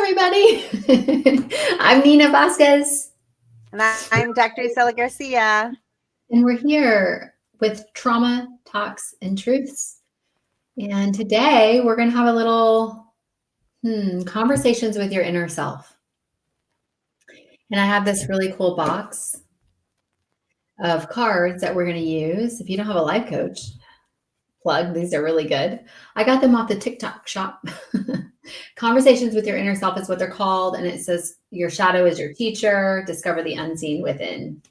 everybody. I'm Nina Vasquez, And I'm Dr. Isela Garcia. and we're here with Trauma Talks and Truths. And today we're going to have a little conversations with your inner self. And I have this really cool box of cards that we're going to use. If you don't have a life coach, plug, these are really good. I got them off the TikTok shop. Conversations with your inner self is what they're called. And it says your shadow is your teacher, discover the unseen within.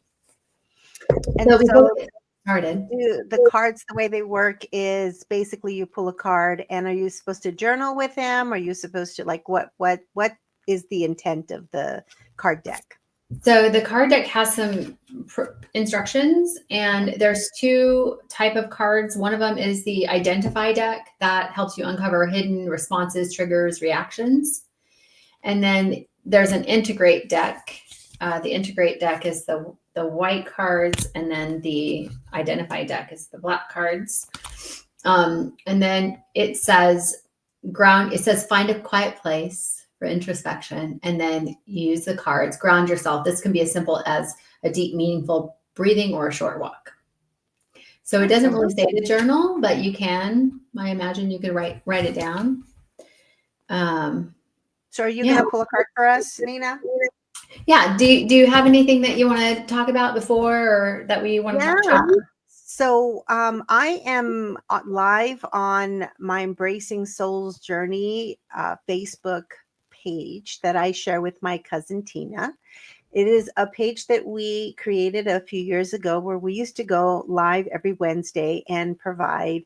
And So before so we get started, the cards, the way they work is basically you pull a card, and are you supposed to journal with them? Are you supposed to what is the intent of the card deck? so the card deck has some instructions, and there's two type of cards. One of them is the identify deck that helps you uncover hidden responses, triggers, reactions. And then there's an integrate deck. The integrate deck is the white cards, and then the identify deck is the black cards. And then it says ground. It says find a quiet place for introspection, and then use the cards. Ground yourself. This can be as simple as a deep, meaningful breathing or a short walk. So it doesn't really say to journal, but you can. I imagine you could write it down. So are you going to pull a card for us, Nina? Yeah. Do you have anything that you want to talk about before, or that we want to talk about? So I am live on my Embracing Souls Journey Facebook page that I share with my cousin Tina. It is a page that we created a few years ago where we used to go live every Wednesday and provide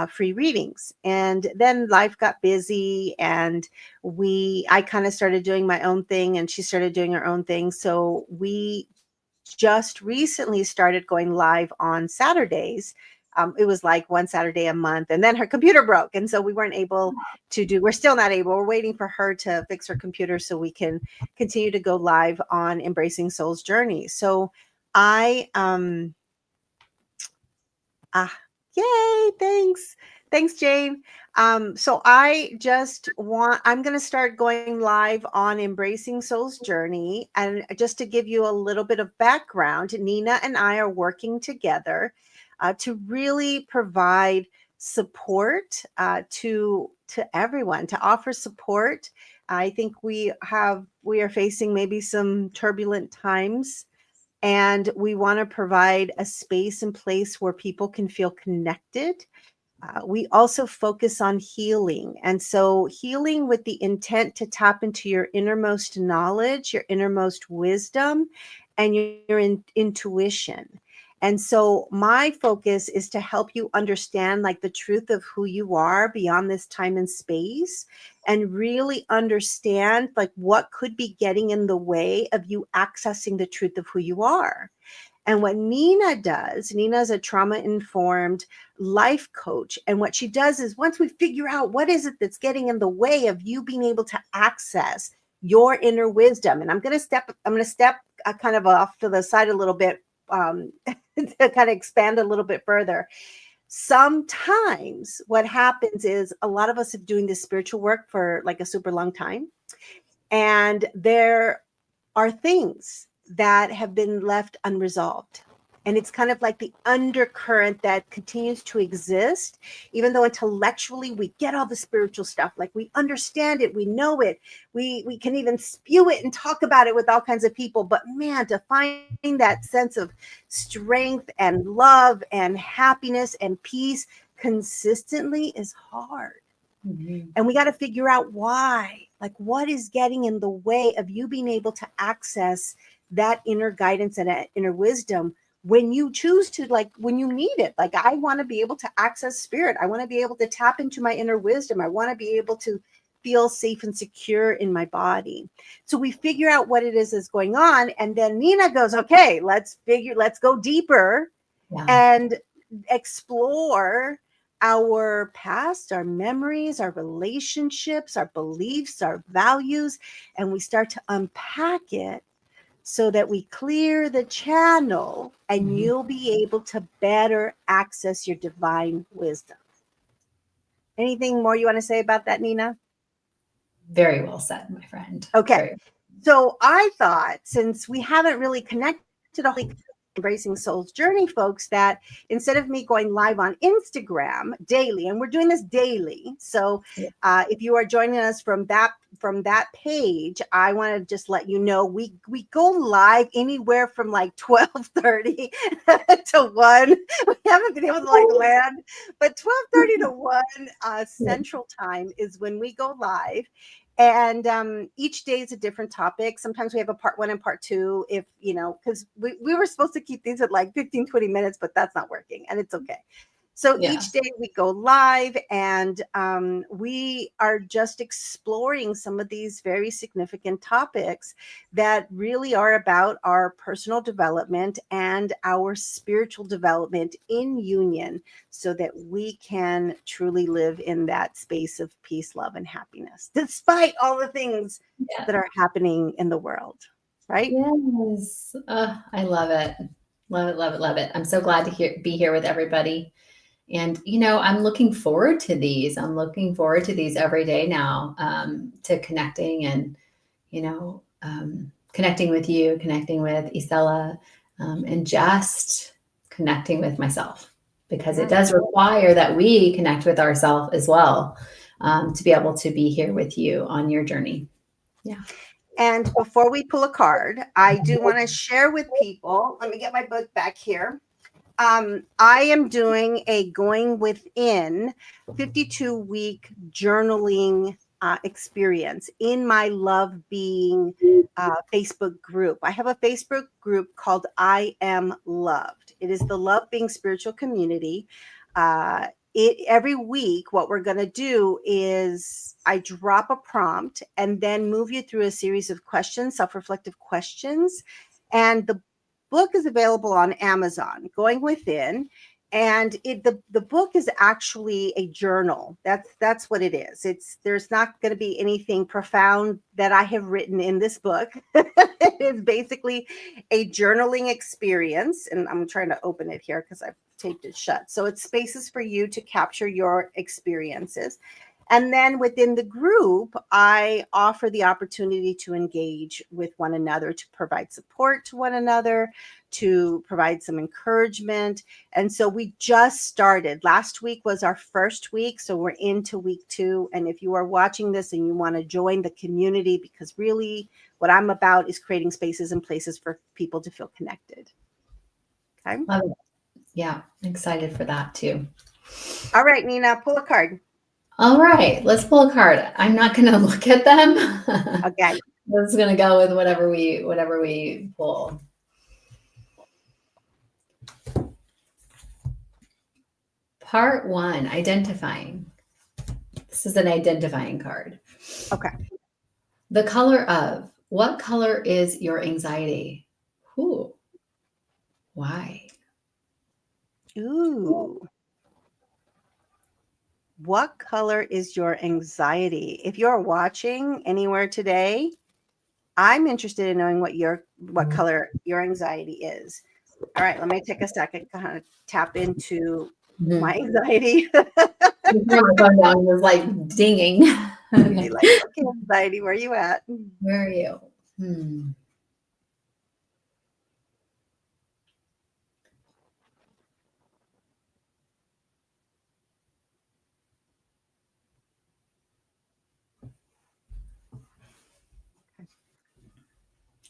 free readings. And then life got busy, and I kind of started doing my own thing, and she started doing her own thing. So we just recently started going live on Saturdays. It was like one Saturday a month, and then her computer broke. And so we weren't able we're still not able. We're waiting for her to fix her computer so we can continue to go live on Embracing Souls Journey. So yay, thanks Jane. So I'm going to start going live on Embracing Souls Journey. And just to give you a little bit of background, Nina and I are working together to really provide support to everyone, to offer support. I think we are facing maybe some turbulent times, and we want to provide a space and place where people can feel connected. We also focus on healing. And so healing with the intent to tap into your innermost knowledge, your innermost wisdom, and your intuition. And so my focus is to help you understand like the truth of who you are beyond this time and space, and really understand like what could be getting in the way of you accessing the truth of who you are. And what Nina does, Nina is a trauma-informed life coach. And what she does is once we figure out what is it that's getting in the way of you being able to access your inner wisdom. And I'm going to step kind of off to the side a little bit to kind of expand a little bit further. Sometimes what happens is a lot of us have doing this spiritual work for like a super long time. And there are things that have been left unresolved. And it's kind of like the undercurrent that continues to exist, even though intellectually we get all the spiritual stuff, like we understand it, we know it, we can even spew it and talk about it with all kinds of people. But man, to find that sense of strength and love and happiness and peace consistently is hard. Mm-hmm. And we got to figure out why, like what is getting in the way of you being able to access that inner guidance and that inner wisdom when you choose to, like when you need it. Like I want to be able to access spirit. I want to be able to tap into my inner wisdom. I want to be able to feel safe and secure in my body. So we figure out what it is that's going on. And then Nina goes, okay, let's go deeper and explore our past, our memories, our relationships, our beliefs, our values, and we start to unpack it so that we clear the channel and you'll be able to better access your divine wisdom. Anything more you want to say about that, Nina? Very well said, my friend. Okay. Very. So I thought, since we haven't really connected a whole Embracing Soul's journey, folks, that instead of me going live on Instagram daily, and we're doing this daily, so if you are joining us from that page, I want to just let you know we go live anywhere from like 12:30 to 1. We haven't been able to like land, but 12:30 to 1 Central Time is when we go live. And each day is a different topic. Sometimes we have a part 1 and part 2, if, because we were supposed to keep these at like 15, 20 minutes, but that's not working, and it's okay. So each day we go live, and we are just exploring some of these very significant topics that really are about our personal development and our spiritual development in union, so that we can truly live in that space of peace, love, and happiness, despite all the things that are happening in the world, right? Yes. I love it. Love it, love it, love it. I'm so glad to be here with everybody. And, I'm looking forward to these. I'm looking forward to these every day now, to connecting and, connecting with you, connecting with Isela, and just connecting with myself, because it does require that we connect with ourselves as well, to be able to be here with you on your journey. Yeah. And before we pull a card, I do want to share with people, let me get my book back here. I am doing a Going Within 52-week journaling experience in my Love Being Facebook group. I have a Facebook group called I Am Loved. It is the Love Being spiritual community. Every week, what we're going to do is I drop a prompt and then move you through a series of questions, self-reflective questions. And the book is available on Amazon, Going Within, and the book is actually a journal. That's what it is. There's not going to be anything profound that I have written in this book. It is basically a journaling experience, and I'm trying to open it here because I've taped it shut. So it's spaces for you to capture your experiences. And then within the group, I offer the opportunity to engage with one another, to provide support to one another, to provide some encouragement. And so we just started. Last week was our first week, so we're into week 2. And if you are watching this and you want to join the community, because really what I'm about is creating spaces and places for people to feel connected. Okay. Love it. Yeah, excited for that too. All right, Nina, pull a card. All right, let's pull a card. I'm not going to look at them. Okay. We're just going to go with whatever we pull. Part 1, identifying. This is an identifying card. Okay. The color of. What color is your anxiety? Ooh. Why? Ooh. What color is your anxiety? If you're watching anywhere today, I'm interested in knowing what color your anxiety is. All right, let me take a second to kind of tap into my anxiety. My phone down was like dinging. Okay, anxiety, where are you at? Where are you?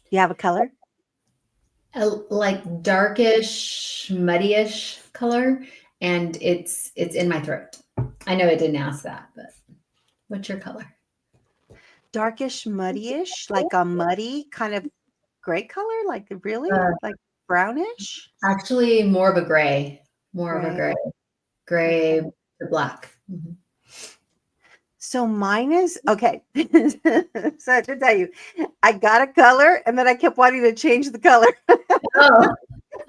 You have a color? Like darkish, muddyish color, and it's in my throat. I know I didn't ask that, but what's your color? Darkish, muddyish, like a muddy kind of gray color, like really, like brownish. Actually, more of a gray, gray to black. Mm-hmm. So mine is okay. So I have to tell you, I got a color and then I kept wanting to change the color. Oh.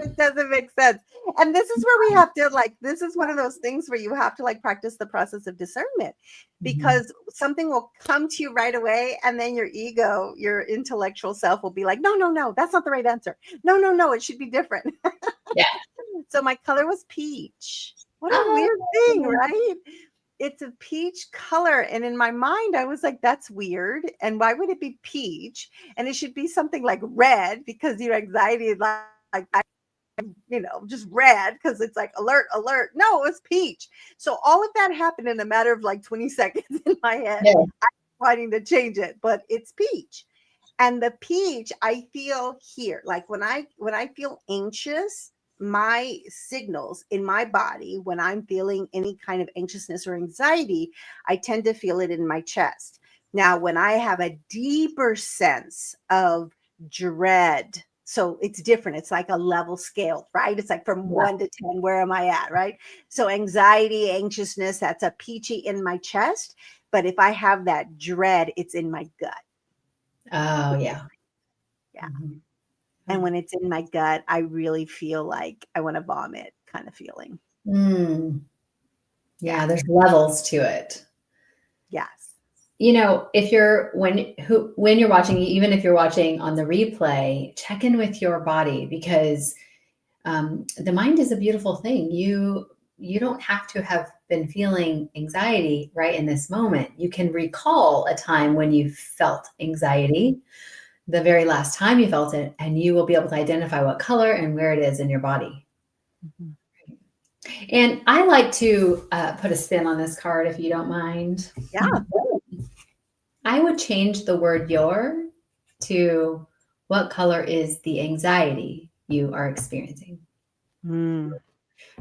It doesn't make sense. And this is where we have to this is one of those things where you have to practice the process of discernment, because something will come to you right away. And then your ego, your intellectual self will be like, no, that's not the right answer. No, it should be different. Yeah. So my color was peach. What a weird thing, right? it's a peach color. And in my mind, I was like, that's weird. And why would it be peach? And it should be something like red, because your anxiety is like just red, because it's like alert, alert. No, it's peach. So all of that happened in a matter of like 20 seconds in my head. Yeah. I'm wanting to change it, but it's peach. And the peach I feel here, like when I feel anxious, my signals in my body, when I'm feeling any kind of anxiousness or anxiety, I tend to feel it in my chest. Now, when I have a deeper sense of dread, so it's different. It's like a level scale, right? It's like from 1 to 10, where am I at, right? So anxiety, anxiousness, that's a peachy in my chest. But if I have that dread, it's in my gut. Oh, yeah. Yeah. Mhm. And when it's in my gut, I really feel like I want to vomit kind of feeling. Mm. Yeah, there's levels to it. Yes. If when you're watching, even if you're watching on the replay, check in with your body, because the mind is a beautiful thing. You don't have to have been feeling anxiety right in this moment. You can recall a time when you felt anxiety, the very last time you felt it, and you will be able to identify what color and where it is in your body. Mhm. And I like to put a spin on this card, if you don't mind. Yeah. I would change the word your to what color is the anxiety you are experiencing. Mm.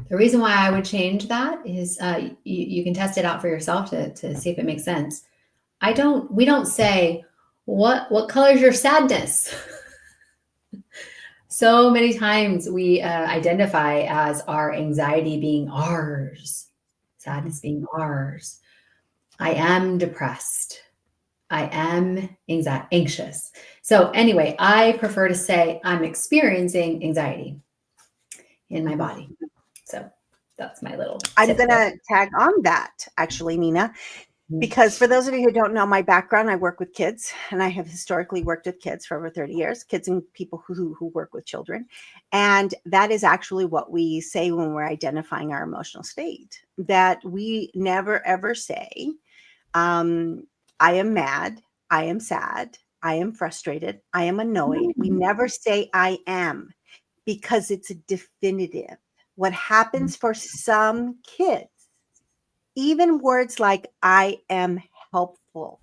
The reason why I would change that is you can test it out for yourself to see if it makes sense. We don't say, what color is your sadness? So many times we identify as our anxiety being ours, sadness being ours. I am depressed. I am anxious. So anyway, I prefer to say I'm experiencing anxiety in my body. So that's my little I'm tip going there. to tag on that, actually, Nina, Mhm. because for those of you who don't know my background, I work with kids, and I have historically worked with kids for over 30 years, kids and people who work with children. And that is actually what we say when we're identifying our emotional state, that we never, ever say, I am mad, I am sad, I am frustrated, I am annoyed. We never say I am, because it's a definitive. What happens for some kids, even words like I am helpful,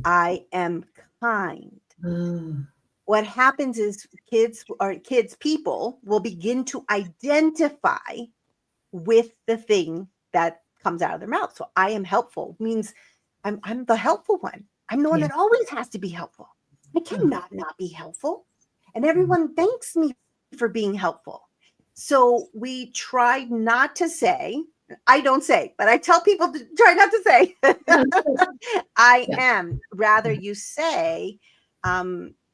I am kind. Mm. What happens is people will begin to identify with the thing that comes out of their mouth. So I am helpful means I'm the helpful one. I'm the one Yeah. that always has to be helpful. I cannot not be helpful. And everyone thanks me for being helpful. So we try not to say, I don't say, but I tell people to try not to say, I Yeah. am. Rather, you say,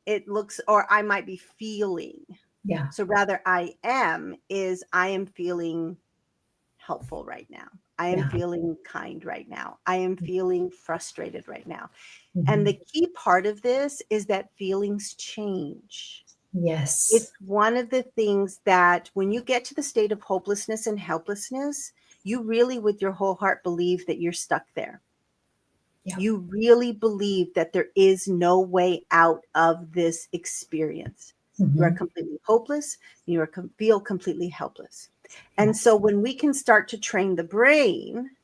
it looks, or I might be feeling. Yeah. So rather, I am is I am feeling helpful right now. I am Yeah. feeling kind right now. I am feeling frustrated right now. And Mhm. the key part of this is that feelings change. It's Yes. one of the things that when you get to the state of hopelessness and helplessness, you really, with your whole heart, believe that you're stuck there. Yeah. You really believe that there is no way out of this experience. You are Mhm. completely hopeless. Feel completely helpless. And Yes. so when we can start to train the brain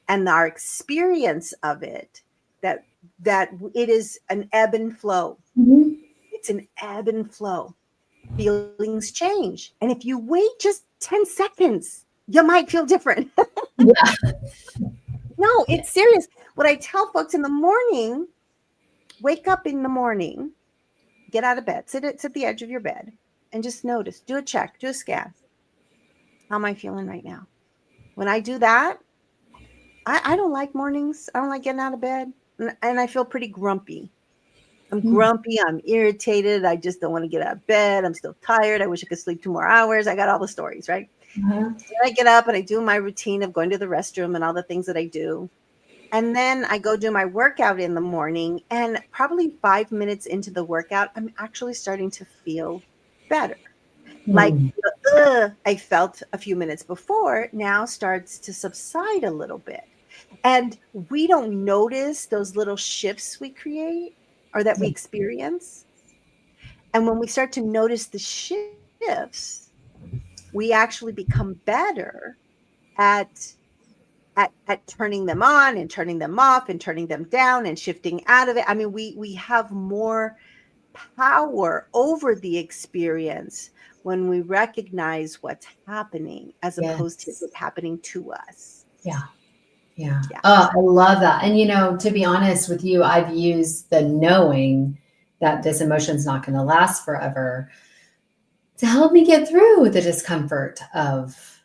and our experience of it, that it is an ebb and flow. Mhm. It's an ebb and flow. Feelings change. And if you wait just 10 seconds, you might feel different. Yeah. No, Yeah. it's serious. What I tell folks in the morning, wake up in the morning, get out of bed, sit at the edge of your bed, and just notice, do a check, do a scan. How am I feeling right now? When I do that, I don't like mornings. I don't like getting out of bed. And I feel pretty grumpy. I'm Mm. grumpy. I'm irritated. I just don't want to get out of bed. I'm still tired. I wish I could sleep 2 more hours. I got all the stories, right? Uh-huh. Then I get up and I do my routine of going to the restroom and all the things that I do. And then I go do my workout in the morning. And probably 5 minutes into the workout, I'm actually starting to feel better. Like Hmm. the I felt a few minutes before now starts to subside a little bit. And we don't notice those little shifts we create or that we Yeah. experience. And when we start to notice the shifts, we actually become better at at turning them on and turning them off and turning them down and shifting out of it. I mean, we have more power over the experience when we recognize what's happening as opposed to it Yes. happening to us. Yeah. Yeah. Yeah. Oh, I love that. And, to be honest with you, I've used the knowing that this emotion's not going to last forever to help me get through the discomfort of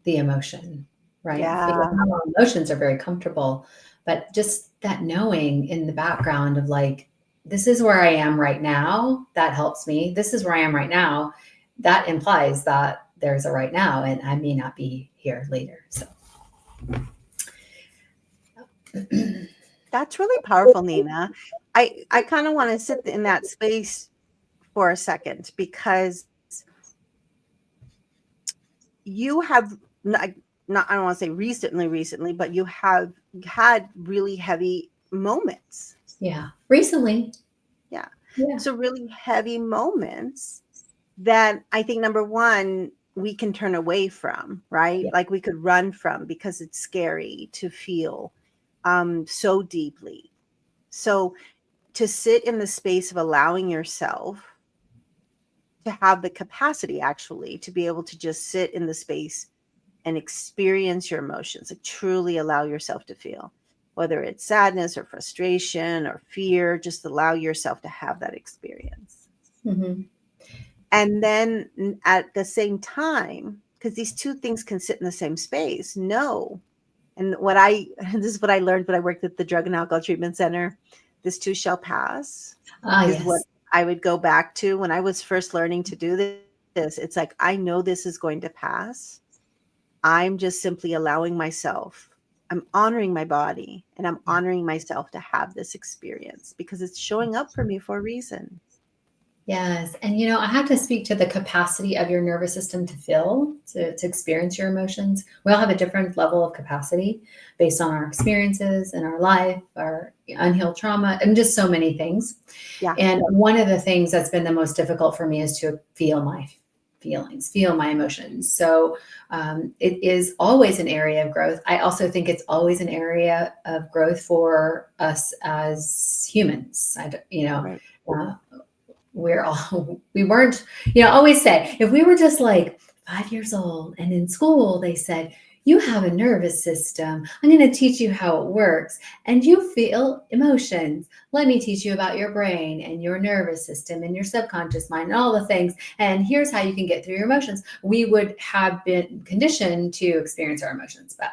the emotion, right? Because Yeah. our emotions are very comfortable, but just that knowing in the background of like, this is where I am right now, that helps me. This is where I am right now. That implies that there's a right now, and I may not be here later. So, That's really powerful, Nina. I kind of want to sit in that space for a second because you have not I don't want to say recently, but you have had really heavy moments. yeah, recently, Yeah. yeah, So really heavy moments that I think number one, we can turn away from, right? yeah, Like we could run from because it's scary to feel so deeply. So to sit in the space of allowing yourself to have the capacity actually to be able to just sit in the space and experience your emotions, like truly allow yourself to feel, whether it's sadness or frustration or fear, just allow yourself to have that experience. hmm, And then at the same time, because these two things can sit in the same space, no. And what I, this is what I learned when I worked at the Drug and Alcohol Treatment Center, this too shall pass ah, is what yes, I would go back to when I was first learning to do this. It's like, I know this is going to pass. I'm just simply allowing myself, I'm honoring my body and I'm yeah. honoring myself to have this experience because it's showing up for me for a reason. Yes. And I have to speak to the capacity of your nervous system to feel, to experience your emotions. We all have a different level of capacity based on our experiences in our life, our unhealed trauma, and just so many things. Yeah. And one of the things that's been the most difficult for me is to feel my feelings, feel my emotions. So it is always an area of growth. I also think it's always an area of growth for us as humans. Right. Uh, we weren't, always say, if we were just like 5 years old and in school, they said, you have a nervous system. I'm going to teach you how it works. And you feel emotions. Let me teach you about your brain and your nervous system and your subconscious mind and all the things. And here's how you can get through your emotions. We would have been conditioned to experience our emotions, but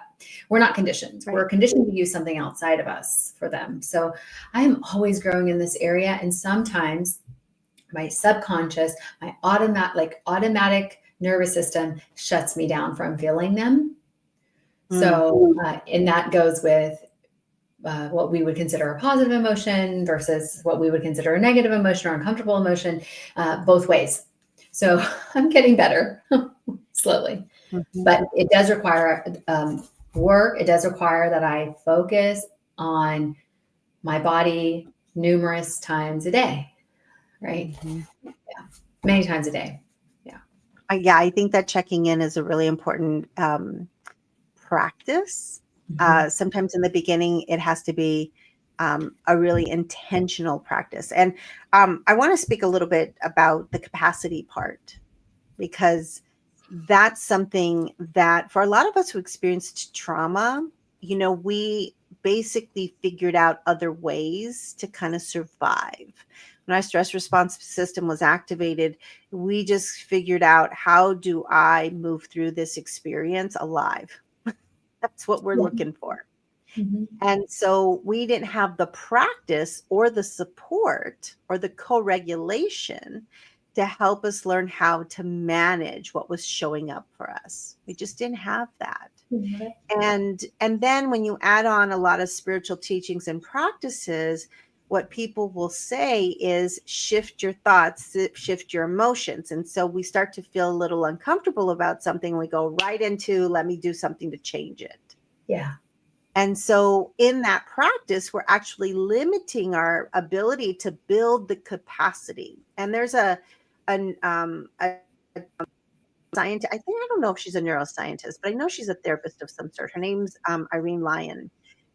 we're not conditioned. Right. We're conditioned to use something outside of us for them. So I am always growing in this area. And sometimes my subconscious, my automatic nervous system shuts me down from feeling them. Mm. So, and that goes with what we would consider a positive emotion versus what we would consider a negative emotion or uncomfortable emotion, both ways. So I'm getting better slowly, Mhm. but it does require work. It does require that I focus on my body numerous times a day, right? Mhm. Many times a day. Yeah. Yeah, I think that checking in is a really important practice. Mhm. Sometimes in the beginning, it has to be a really intentional practice. And I want to speak a little bit about the capacity part because that's something that for a lot of us who experienced trauma, we basically figured out other ways to kind of survive. When our stress response system was activated, we just figured out, how do I move through this experience alive? That's what we're Yeah. looking for. Mhm. And so we didn't have the practice or the support or the co-regulation to help us learn how to manage what was showing up for us. We just didn't have that. And then when you add on a lot of spiritual teachings and practices, what people will say is shift your thoughts, shift your emotions. And so we start to feel a little uncomfortable about something. We go right into, let me do something to change it. Yeah. And so in that practice, we're actually limiting our ability to build the capacity. And there's a scientist, I don't know if she's a neuroscientist, but I know she's a therapist of some sort. Her name's Irene Lyon.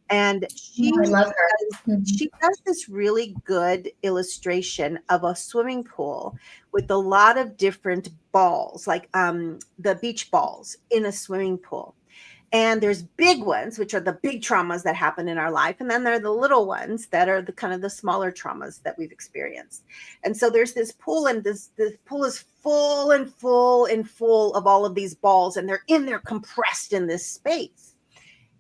And Oh, I love her. Mhm. she does this really good illustration of a swimming pool with a lot of different balls, like the beach balls in a swimming pool. And there's big ones, which are the big traumas that happen in our life. And then there are the little ones that are the kind of the smaller traumas that we've experienced. And so there's this pool, and this pool is full and full and full of all of these balls, and they're in there compressed in this space.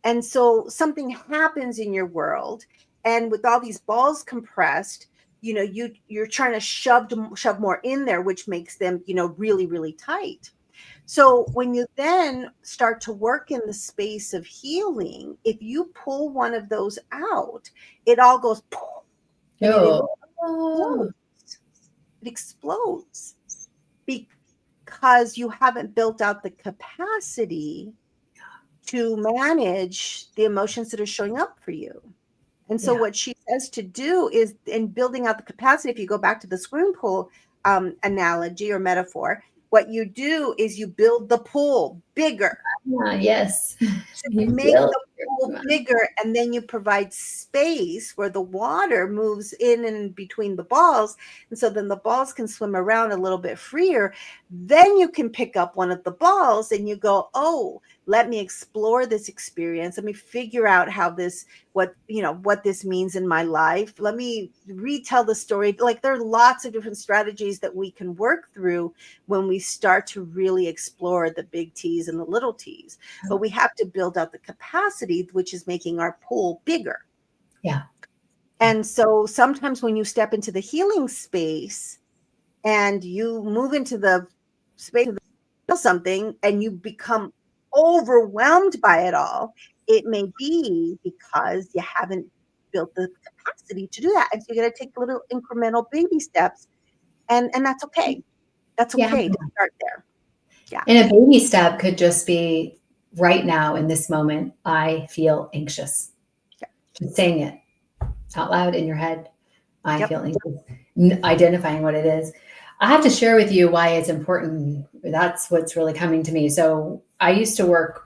And so something happens in your world, and with all these balls compressed, you're trying to shove more in there, which makes them, really, really tight. So when you then start to work in the space of healing, if you pull one of those out, it all goes poof, and Oh. it explodes because you haven't built out the capacity to manage the emotions that are showing up for you. And so Yeah. what she says to do is, in building out the capacity, if you go back to the swimming pool analogy or metaphor, what you do is you build the pool bigger. Yes. So you You make built the pool bigger, and then you provide space where the water moves in and between the balls. And so then the balls can swim around a little bit freer. Then you can pick up one of the balls and you go, oh, let me explore this experience. Let me figure out how what this means in my life. Let me retell the story. Like, there are lots of different strategies that we can work through when we start to really explore the big T's and the little T's. But we have to build out the capacity, which is making our pool bigger. Yeah. And so sometimes when you step into the healing space and you move into the space of something and you become overwhelmed by it all, it may be because you haven't built the capacity to do that. And so you got to take little incremental baby steps. And that's okay. That's Yeah. okay to start there. Yeah. And a baby step could just be, right now in this moment, I feel anxious. Yeah. Just saying it out loud in your head. I Yep. feel anxious. Identifying what it is. I have to share with you why it's important. That's what's really coming to me. So I used to work,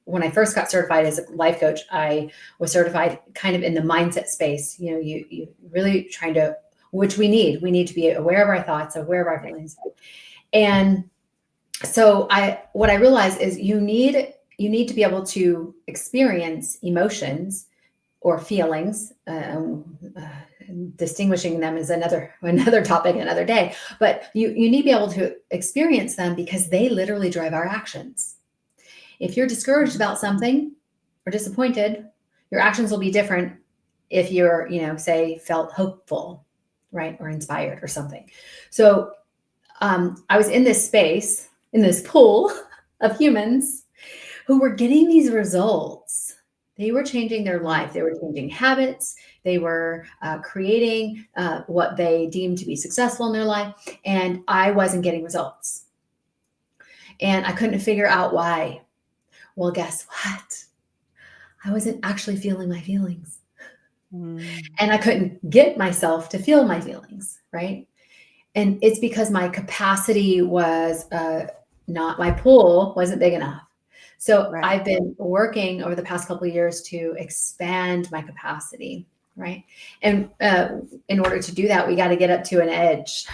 when I first got certified as a life coach, I was certified kind of in the mindset space. You really trying to, which we need to be aware of our thoughts, aware of our feelings. And so what I realized is you need to be able to experience emotions or feelings. Distinguishing them is another topic, another day. But you need to be able to experience them because they literally drive our actions. If you're discouraged about something or disappointed, your actions will be different. If you're, say, felt hopeful, right, or inspired or something. So I was in this space, in this pool of humans who were getting these results. They were changing their life. They were changing habits. They were creating what they deemed to be successful in their life. And I wasn't getting results. And I couldn't figure out why. Well, guess what? I wasn't actually feeling my feelings. And I couldn't get myself to feel my feelings, right? And it's because my capacity was not, my pool wasn't big enough. So Right. I've been working over the past couple of years to expand my capacity, right? And in order to do that, we got to get up to an edge,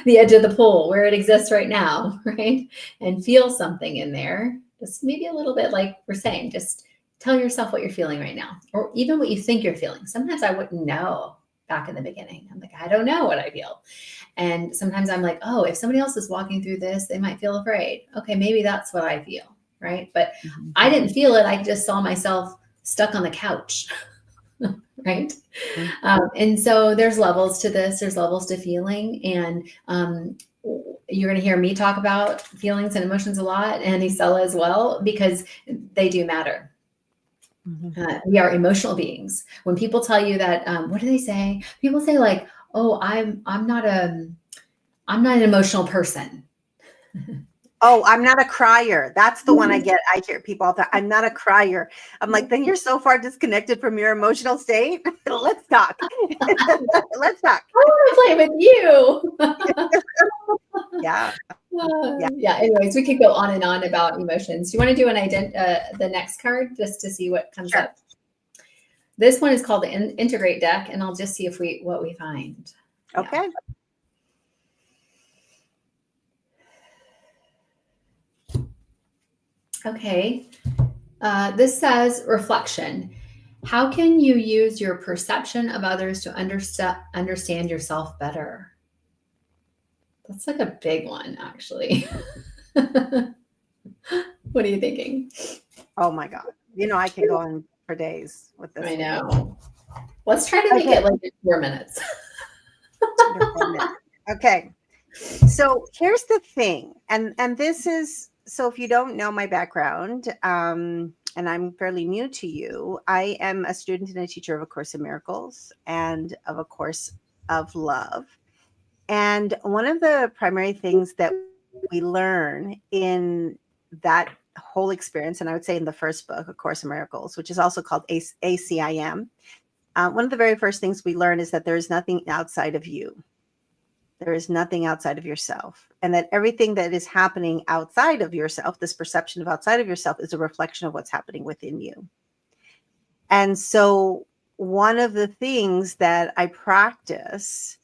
the edge of the pool where it exists right now, right? And feel something in there, just maybe a little bit, like we're saying, just tell yourself what you're feeling right now, or even what you think you're feeling. Sometimes I wouldn't know back in the beginning. I'm like, I don't know what I feel. And sometimes I'm like, oh, if somebody else is walking through this, they might feel afraid. Okay, maybe that's what I feel, right? But I didn't feel it. I just saw myself stuck on the couch, right? And so there's levels to this. There's levels to feeling. And you're going to hear me talk about feelings and emotions a lot, and Isela as well, because they do matter. We are emotional beings. When people tell you that, what do they say? People say like, "Oh, I'm not I'm not an emotional person." Oh, I'm not a crier. That's the one I get. I hear people all the time. I'm not a crier. I'm like, then you're so far disconnected from your emotional state. Let's talk. Let's talk. I want to play with you. Yeah. Yeah. Yeah. Anyways, we could go on and on about emotions. Do you want to do the next card just to see what comes Sure. up? This one is called the Integrate deck, and I'll just see if what we find. Okay. Yeah. Okay. This says reflection. How can you use your perception of others to understand yourself better? That's like a big one, actually. What are you thinking? Oh my God. I can go on for days with this. I know. Let's try to make it like 4 minutes. Okay. So here's the thing. And this is, so if you don't know my background, and I'm fairly new to you, I am a student and a teacher of A Course in Miracles and of A Course of Love. And one of the primary things that we learn in that whole experience, and I would say in the first book, A Course in Miracles, which is also called ACIM, one of the very first things we learn is that there is nothing outside of you. There is nothing outside of yourself. And that everything that is happening outside of yourself, this perception of outside of yourself, is a reflection of what's happening within you. And so one of the things that I practice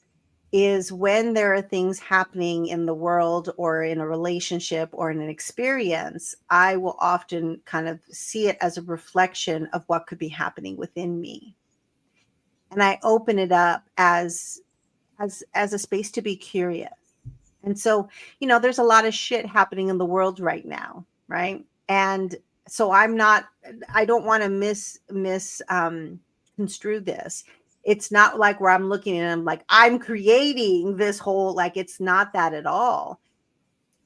is when there are things happening in the world or in a relationship or in an experience, I will often kind of see it as a reflection of what could be happening within me. And I open it up as a space to be curious. And so, there's a lot of shit happening in the world right now, right? And so I don't want to construe this. It's not like where I'm looking and I'm like, I'm creating this whole, like, it's not that at all.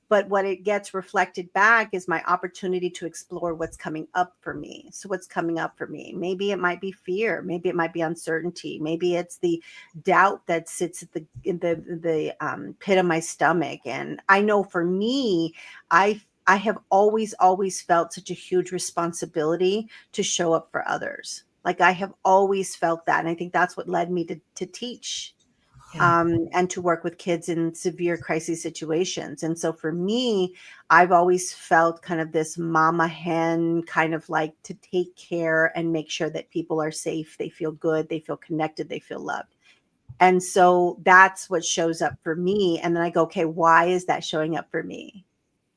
But what it gets reflected back is my opportunity to explore what's coming up for me. So what's coming up for me? Maybe it might be fear. Maybe it might be uncertainty. Maybe it's the doubt that sits at in the pit of my stomach. And I know for me, I have always felt such a huge responsibility to show up for others. Like I have always felt that. And I think that's what led me to teach. Yeah. And to work with kids in severe crisis situations. And so for me, I've always felt kind of this mama hen, kind of like to take care and make sure that people are safe. They feel good. They feel connected. They feel loved. And so that's what shows up for me. And then I go, okay, why is that showing up for me?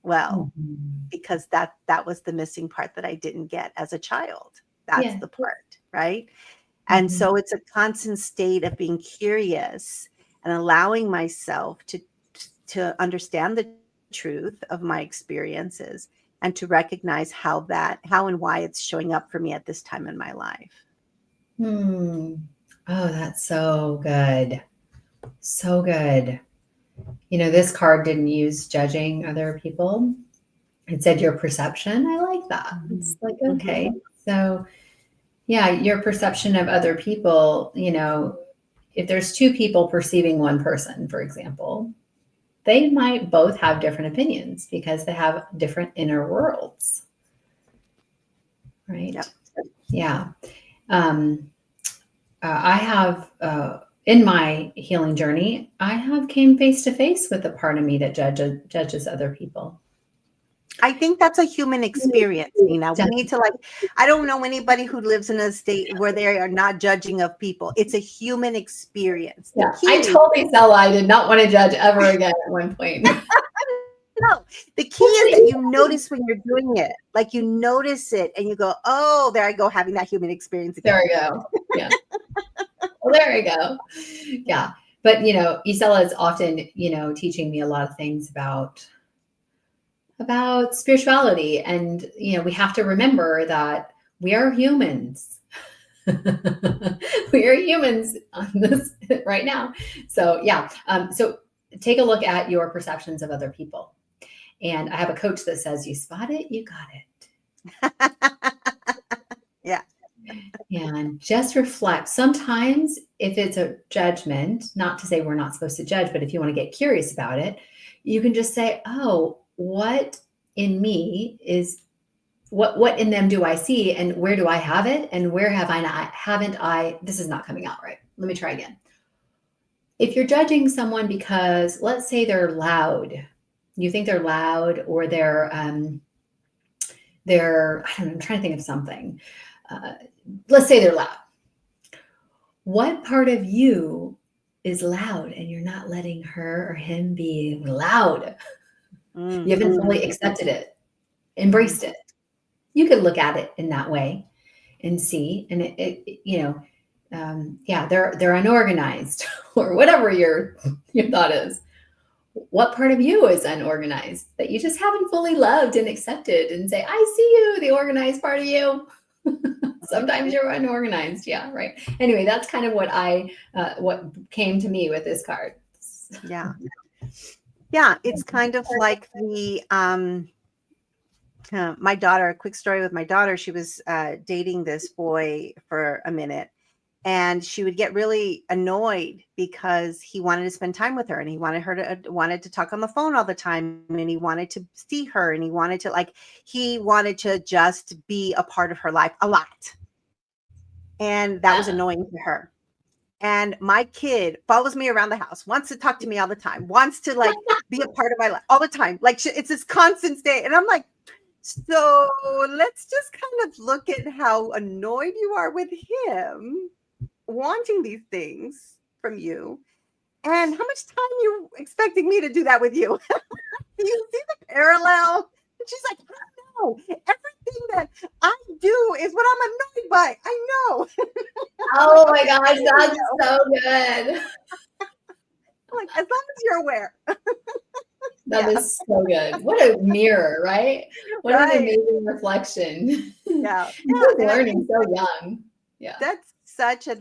Well, because that was the missing part that I didn't get as a child. That's the part, right? And so it's a constant state of being curious and allowing myself to understand the truth of my experiences and to recognize how and why it's showing up for me at this time in my life. Oh, that's so good. So good. This card didn't use judging other people. It said your perception. I like that. It's like, okay. So yeah, your perception of other people, if there's two people perceiving one person, for example, they might both have different opinions because they have different inner worlds. Right? Yep. Yeah. I have, in my healing journey, I have came face to face with the part of me that judges other people. I think that's a human experience, Nina. We need to I don't know anybody who lives in a state where they are not judging of people. It's a human experience. Yeah, I told Isela I did not want to judge ever again at one point. No, the key is that you notice when you're doing it. Like you notice it and you go, oh, there I go, having that human experience again. There we go. Yeah. Well, there we go. Yeah. But, Isela is often, teaching me a lot of things about spirituality. And, we have to remember that we are humans. We are humans on this right now. So, yeah. So take a look at your perceptions of other people. And I have a coach that says, you spot it, you got it. Yeah. And just reflect. Sometimes if it's a judgment, not to say we're not supposed to judge, but if you want to get curious about it, you can just say, oh, what in me is what in them do I see, and where do I have it, and where haven't I, this is not coming out right. Let me try again. If you're judging someone because, let's say they're loud, you think they're loud, or they're I don't know, I'm trying to think of something. Let's say they're loud. What part of you is loud and you're not letting her or him be loud? You haven't fully accepted it, embraced it. You could look at it in that way and see, and they're unorganized or whatever your thought is. What part of you is unorganized that you just haven't fully loved and accepted, and say, I see you, the organized part of you. Sometimes you're unorganized. Yeah. Right. Anyway, that's kind of what came to me with this card. Yeah. Yeah. It's kind of like my daughter, a quick story with my daughter. She was dating this boy for a minute, and she would get really annoyed because he wanted to spend time with her, and he wanted to talk on the phone all the time, and he wanted to see her, and he wanted to just be a part of her life a lot. And that was annoying to her. And my kid follows me around the house, wants to talk to me all the time, wants to be a part of my life all the time. It's this constant state. And I'm like, so let's just kind of look at how annoyed you are with him wanting these things from you, and how much time you're expecting me to do that with you. You see the parallel? And she's like, I don't know. Everything that I do is what I'm annoyed by. I know. Oh my gosh, that's so good. Like, as long as you're aware. That is so good. What a mirror, right? What an amazing reflection. Yeah. Just learning so young. Yeah. That's such a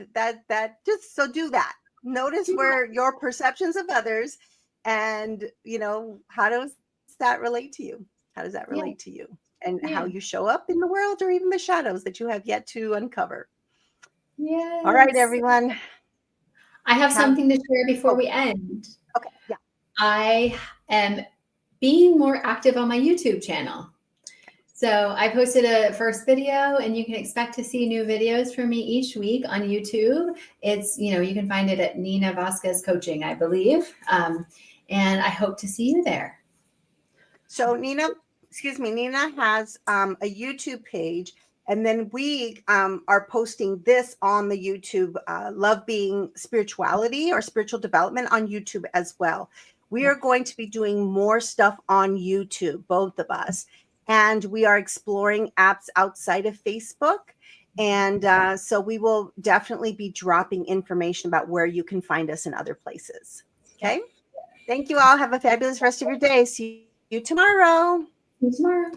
just so do that. Notice where your perceptions of others, and how does that relate to you? How does that relate to you? And how you show up in the world, or even the shadows that you have yet to uncover. Yes. All right, everyone. I have something to share before we end. Okay. Yeah. I am being more active on my YouTube channel. So I posted a first video, and you can expect to see new videos from me each week on YouTube. It's, you can find it at Nina Vasquez Coaching, I believe. And I hope to see you there. So Nina has a YouTube page, and then we are posting this on the YouTube Love Being Spirituality or Spiritual Development on YouTube as well. We are going to be doing more stuff on YouTube, both of us. And we are exploring apps outside of Facebook. And so we will definitely be dropping information about where you can find us in other places. Okay. Thank you all. Have a fabulous rest of your day. See you tomorrow. See you tomorrow.